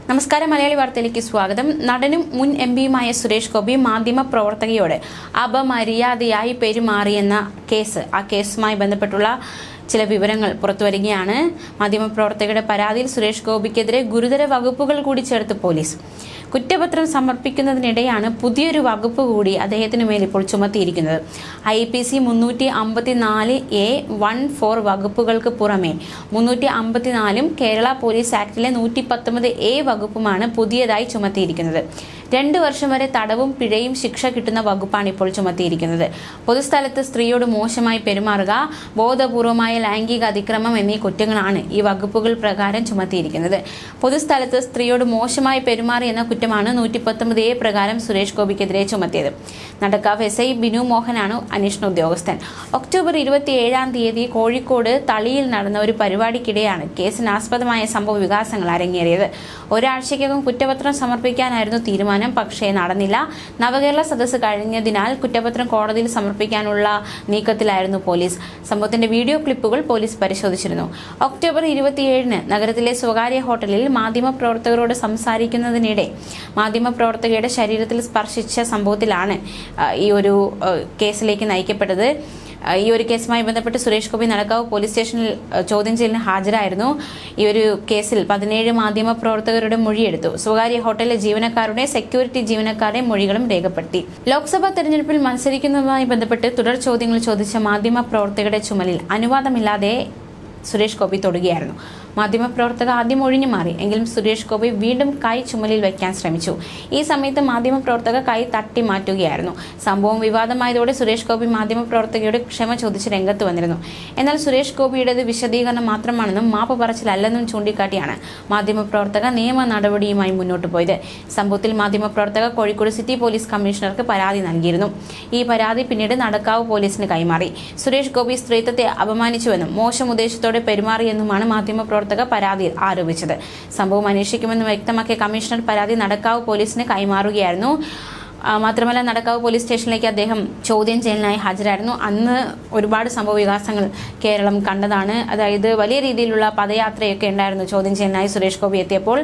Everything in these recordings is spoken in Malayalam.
നമസ്കാരം. മലയാളി വാർത്തയിലേക്ക് സ്വാഗതം. നടനും മുൻ എംപിയുമായ സുരേഷ് ഗോപി മാധ്യമ പ്രവർത്തകയോട് അപമര്യാദയായി പെരുമാറിയെന്ന കേസ്, ആ കേസുമായി ബന്ധപ്പെട്ടുള്ള ചില വിവരങ്ങൾ പുറത്തുവരികയാണ്. മാധ്യമപ്രവർത്തകരുടെ പരാതിയിൽ സുരേഷ് ഗോപിക്കെതിരെ ഗുരുതര വകുപ്പുകൾ കൂടി ചേർത്ത് പോലീസ്. കുറ്റപത്രം സമർപ്പിക്കുന്നതിനിടെയാണ് പുതിയൊരു വകുപ്പ് കൂടി അദ്ദേഹത്തിന് മേൽ ഇപ്പോൾ ചുമത്തിയിരിക്കുന്നത്. IPC 354A14 വകുപ്പുകൾക്ക് പുറമെ 354 കേരള പോലീസ് ആക്ടിലെ 119A വകുപ്പുമാണ് പുതിയതായി ചുമത്തിയിരിക്കുന്നത്. 2 വർഷം വരെ തടവും പിഴയും ശിക്ഷ കിട്ടുന്ന വകുപ്പാണ് ഇപ്പോൾ ചുമത്തിയിരിക്കുന്നത്. പൊതുസ്ഥലത്ത് സ്ത്രീയോട് മോശമായി പെരുമാറുക, ബോധപൂർവമായ ലൈംഗിക അതിക്രമം എന്നീ കുറ്റങ്ങളാണ് ഈ വകുപ്പുകൾ പ്രകാരം ചുമത്തിയിരിക്കുന്നത്. പൊതുസ്ഥലത്ത് സ്ത്രീയോട് മോശമായി പെരുമാറി എന്ന കുറ്റമാണ് 119A പ്രകാരം സുരേഷ് ഗോപിക്കെതിരെ ചുമത്തിയത്. നടക്കാവ് SI ബിനു മോഹനാണ് അന്വേഷണ ഉദ്യോഗസ്ഥൻ. ഒക്ടോബർ 27-ാം തീയതി കോഴിക്കോട് തളിയിൽ നടന്ന ഒരു പരിപാടിക്കിടെയാണ് കേസിനാസ്പദമായ സംഭവ വികാസങ്ങൾ അരങ്ങേറിയത്. ഒരാഴ്ചയ്ക്കകം കുറ്റപത്രം സമർപ്പിക്കാനായിരുന്നു തീരുമാനം. പക്ഷേ നടന്നില്ല. നവകേരള സദസ്സ് കഴിഞ്ഞതിനാൽ കുറ്റപത്രം കോടതിയിൽ സമർപ്പിക്കാനുള്ള നീക്കത്തിലായിരുന്നു പോലീസ്. സംഭവത്തിന്റെ വീഡിയോ ക്ലിപ്പുകൾ പോലീസ് പരിശോധിച്ചിരുന്നു. ഒക്ടോബർ 27-ന് നഗരത്തിലെ സ്വകാര്യ ഹോട്ടലിൽ മാധ്യമപ്രവർത്തകരോട് സംസാരിക്കുന്നതിനിടെ മാധ്യമപ്രവർത്തകയുടെ ശരീരത്തിൽ സ്പർശിച്ച സംഭവത്തിലാണ് ഈ ഒരു കേസിലേക്ക് നയിക്കപ്പെട്ടത്. ഈ ഒരു കേസുമായി ബന്ധപ്പെട്ട് സുരേഷ് ഗോപി നടക്കാവ് പോലീസ് സ്റ്റേഷനിൽ ചോദ്യം ചെയ്യലിന് ഹാജരായിരുന്നു. ഈ ഒരു കേസിൽ 17 മാധ്യമ പ്രവർത്തകരുടെ മൊഴിയെടുത്തു. സ്വകാര്യ ഹോട്ടലിലെ ജീവനക്കാരുടെ, സെക്യൂരിറ്റി ജീവനക്കാരുടെ മൊഴികളും രേഖപ്പെടുത്തി. ലോക്സഭാ തെരഞ്ഞെടുപ്പിൽ മത്സരിക്കുന്നതുമായി ബന്ധപ്പെട്ട് തുടർ ചോദ്യങ്ങൾ ചോദിച്ച മാധ്യമ പ്രവർത്തകരുടെ ചുമലിൽ അനുവാദമില്ലാതെ സുരേഷ് ഗോപി തൊടുകയായിരുന്നു. മാധ്യമപ്രവർത്തക ആദ്യം ഒഴിഞ്ഞു മാറി. എങ്കിലും സുരേഷ് ഗോപി വീണ്ടും കൈ ചുമലിൽ വയ്ക്കാൻ ശ്രമിച്ചു. ഈ സമയത്ത് മാധ്യമപ്രവർത്തക കൈ തട്ടി മാറ്റുകയായിരുന്നു. സംഭവം വിവാദമായതോടെ സുരേഷ് ഗോപി മാധ്യമപ്രവർത്തകയോട് ക്ഷമ ചോദിച്ച് രംഗത്ത് വന്നിരുന്നു. എന്നാൽ സുരേഷ് ഗോപിയുടേത് വിശദീകരണം മാത്രമാണെന്നും മാപ്പ് പറച്ചിലല്ലെന്നും ചൂണ്ടിക്കാട്ടിയാണ് മാധ്യമപ്രവർത്തക നിയമ നടപടിയുമായി മുന്നോട്ട് പോയത്. സംഭവത്തിൽ മാധ്യമപ്രവർത്തക കോഴിക്കോട് സിറ്റി പോലീസ് കമ്മീഷണർക്ക് പരാതി നൽകിയിരുന്നു. ഈ പരാതി പിന്നീട് നടക്കാവ് പോലീസിന് കൈമാറി. സുരേഷ് ഗോപി സ്ത്രീത്വത്തെ അപമാനിച്ചുവെന്നും മോശം ഉദ്ദേശത്തോടെ പെരുമാറിയെന്നുമാണ് മാധ്യമപ്രവർത്തക പരാതിയിൽ ആരോപിച്ചത്. സംഭവം അന്വേഷിക്കുമെന്ന് വ്യക്തമാക്കിയ കമ്മീഷണർ പരാതി നടക്കാവ് പോലീസിന് കൈമാറുകയായിരുന്നു. മാത്രമല്ല, നടക്കാവ് പോലീസ് സ്റ്റേഷനിലേക്ക് അദ്ദേഹം ചോദ്യം ചെയ്യലിനായി ഹാജരായിരുന്നു. അന്ന് ഒരുപാട് സംഭവ വികാസങ്ങൾ കേരളം കണ്ടതാണ്. അതായത് വലിയ രീതിയിലുള്ള പദയാത്രയൊക്കെ ഉണ്ടായിരുന്നു. ചോദ്യം ചെയ്യലിനായി സുരേഷ് ഗോപി എത്തിയപ്പോൾ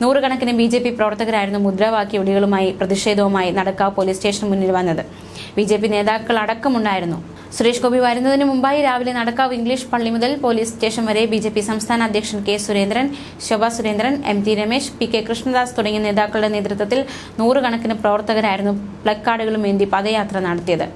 നൂറുകണക്കിന് BJP പ്രവർത്തകരായിരുന്നു മുദ്രാവാക്യ വിളികളുമായി പ്രതിഷേധവുമായി നടക്കാവ് പോലീസ് സ്റ്റേഷന് മുന്നിൽ വന്നത്. BJP നേതാക്കൾ അടക്കമുണ്ടായിരുന്നു. സുരേഷ് ഗോപി വരുന്നതിന് മുമ്പായി രാവിലെ നടക്കാവ് ഇംഗ്ലീഷ് പള്ളി മുതൽ പോലീസ് സ്റ്റേഷൻ വരെ BJP സംസ്ഥാന അധ്യക്ഷൻ K. Surendran, Shobha Surendran, MT Ramesh, PK Krishnadas തുടങ്ങിയ നേതാക്കളുടെ നേതൃത്വത്തിൽ നൂറുകണക്കിന് പ്രവർത്തകരായിരുന്നു പ്ലക്കാർഡുകളും ഏന്തി പദയാത്ര നടത്തിയത്.